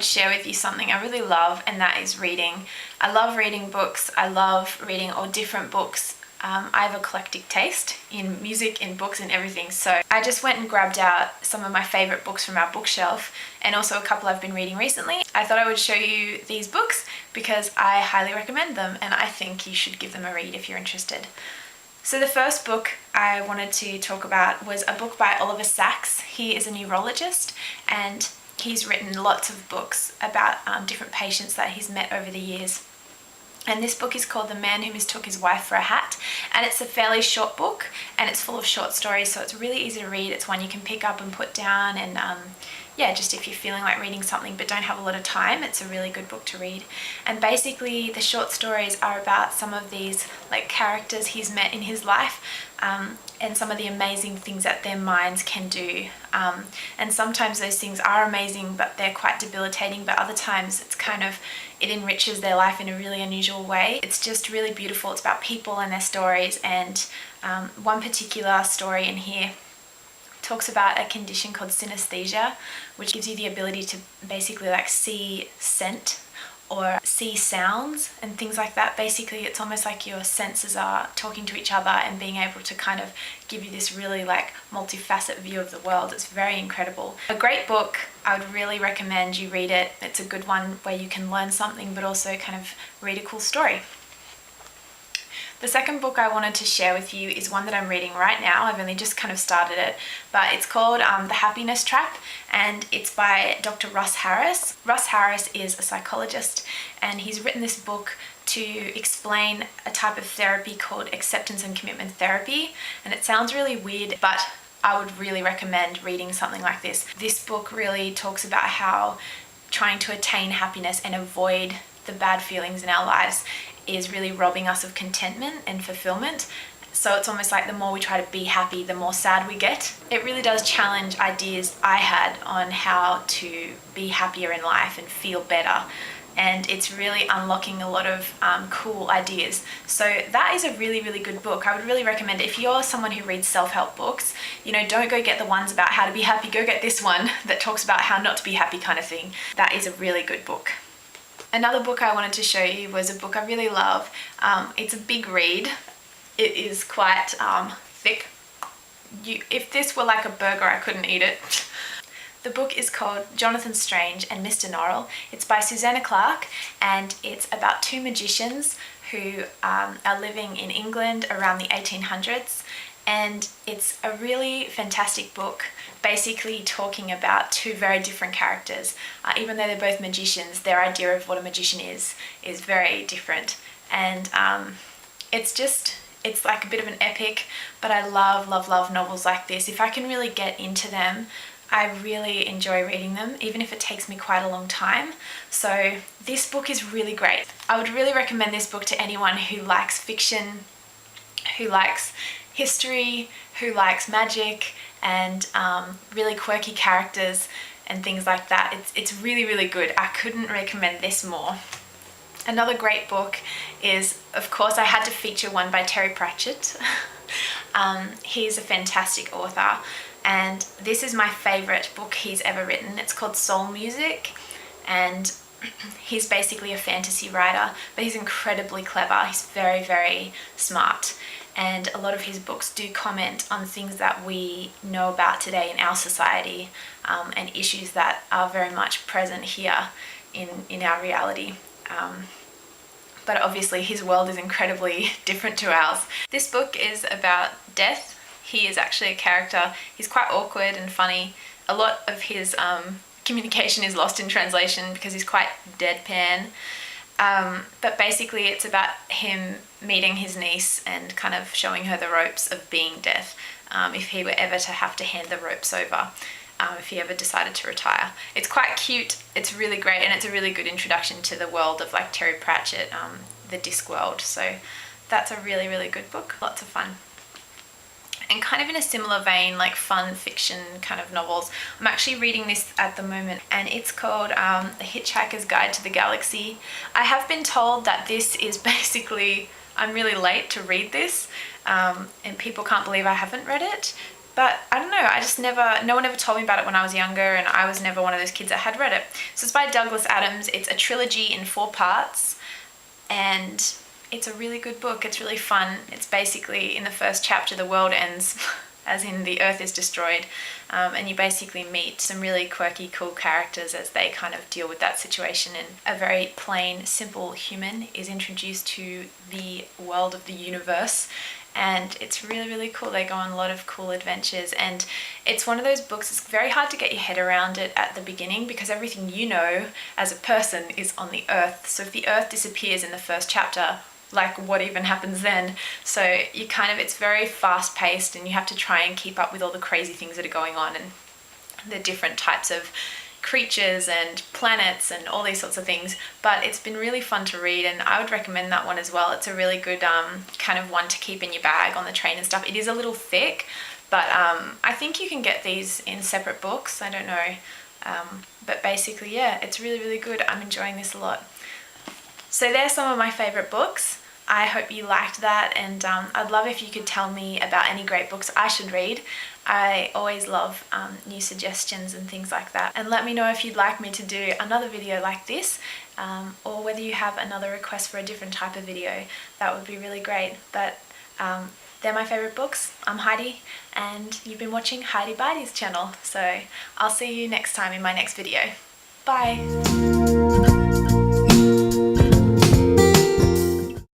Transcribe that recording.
would share with you something I really love, and that is reading. I love reading books. I love reading all different books. I have a eclectic taste in music, in books, and everything. So I just went and grabbed out some of my favourite books from our bookshelf, and also a couple I've been reading recently. I thought I would show you these books because I highly recommend them, and I think you should give them a read if you're interested. So the first book I wanted to talk about was a book by Oliver Sacks. He is a neurologist, and he's written lots of books about different patients that he's met over the years. And this book is called The Man Who Mistook His Wife for a Hat, and it's a fairly short book, and it's full of short stories, so it's really easy to read. It's one you can pick up and put down, and yeah, just if you're feeling like reading something but don't have a lot of time, it's a really good book to read. And basically the short stories are about some of these like characters he's met in his life, and some of the amazing things that their minds can do. And sometimes those things are amazing, but they're quite debilitating, but other times it enriches their life in a really unusual way. It's just really beautiful. It's about people and their stories, and one particular story in here talks about a condition called synesthesia, which gives you the ability to basically like see scent or see sounds and things like that. Basically, it's almost like your senses are talking to each other and being able to kind of give you this really like multifaceted view of the world. It's very incredible. A great book. I would really recommend you read it. It's a good one where you can learn something but also kind of read a cool story. The second book I wanted to share with you is one that I'm reading right now. I've only just kind of started it, but it's called The Happiness Trap, and it's by Dr. Russ Harris. Russ Harris is a psychologist, and he's written this book to explain a type of therapy called acceptance and commitment therapy. And it sounds really weird, but I would really recommend reading something like this. This book really talks about how trying to attain happiness and avoid the bad feelings in our lives is really robbing us of contentment and fulfillment. So it's almost like the more we try to be happy, the more sad we get. It really does challenge ideas I had on how to be happier in life and feel better. And it's really unlocking a lot of cool ideas. So that is a really, really good book. I would really recommend it. If you're someone who reads self-help books, don't go get the ones about how to be happy. Go get this one that talks about how not to be happy kind of thing. That is a really good book. Another book I wanted to show you was a book I really love. It's a big read. It is quite thick. If this were like a burger, I couldn't eat it. The book is called Jonathan Strange and Mr. Norrell. It's by Susanna Clarke, and it's about two magicians who are living in England around the 1800s. And it's a really fantastic book, basically talking about two very different characters. Even though they're both magicians, their idea of what a magician is very different. And it's like a bit of an epic, but I love novels like this. If I can really get into them, I really enjoy reading them, even if it takes me quite a long time. So this book is really great. I would really recommend this book to anyone who likes fiction, who likes history, who likes magic, and really quirky characters and things like that. It's really, really good. I couldn't recommend this more. Another great book is, of course, I had to feature one by Terry Pratchett. He's a fantastic author, and this is my favourite book he's ever written. It's called Soul Music, and he's basically a fantasy writer, but he's incredibly clever. He's very, very smart. And a lot of his books do comment on things that we know about today in our society, and issues that are very much present here in our reality. But obviously his world is incredibly different to ours. This book is about death. He is actually a character. He's quite awkward and funny. A lot of his communication is lost in translation because he's quite deadpan. But basically it's about him meeting his niece and kind of showing her the ropes of being death, if he were ever to have to hand the ropes over, if he ever decided to retire. It's quite cute, it's really great, and it's a really good introduction to the world of like Terry Pratchett, the Discworld. So that's a really, really good book, lots of fun. And kind of in a similar vein, like fun fiction kind of novels, I'm actually reading this at the moment, and it's called The Hitchhiker's Guide to the Galaxy. I have been told that this is basically, I'm really late to read this, and people can't believe I haven't read it. But I don't know, I just never, no one ever told me about it when I was younger, and I was never one of those kids that had read it. So it's by Douglas Adams. It's a trilogy in 4 parts, and it's a really good book. It's really fun. It's basically, in the first chapter, the world ends, as in the earth is destroyed, and you basically meet some really quirky, cool characters as they kind of deal with that situation, and a very plain, simple human is introduced to the world of the universe, and it's really, really cool. They go on a lot of cool adventures, and it's one of those books, it's very hard to get your head around it at the beginning because everything you know as a person is on the earth. So if the earth disappears in the first chapter, like what even happens then? So you kind of, it's very fast paced, and you have to try and keep up with all the crazy things that are going on, and the different types of creatures and planets and all these sorts of things. But it's been really fun to read, and I would recommend that one as well. It's a really good kind of one to keep in your bag on the train and stuff. It is a little thick, but I think you can get these in separate books. I don't know, but basically, yeah, it's really, really good. I'm enjoying this a lot. So there's some of my favourite books. I hope you liked that, and I'd love if you could tell me about any great books I should read. I always love new suggestions and things like that. And let me know if you'd like me to do another video like this, or whether you have another request for a different type of video. That would be really great. But they're my favourite books. I'm Heidi, and you've been watching Heidi Bitey's channel. So I'll see you next time in my next video. Bye!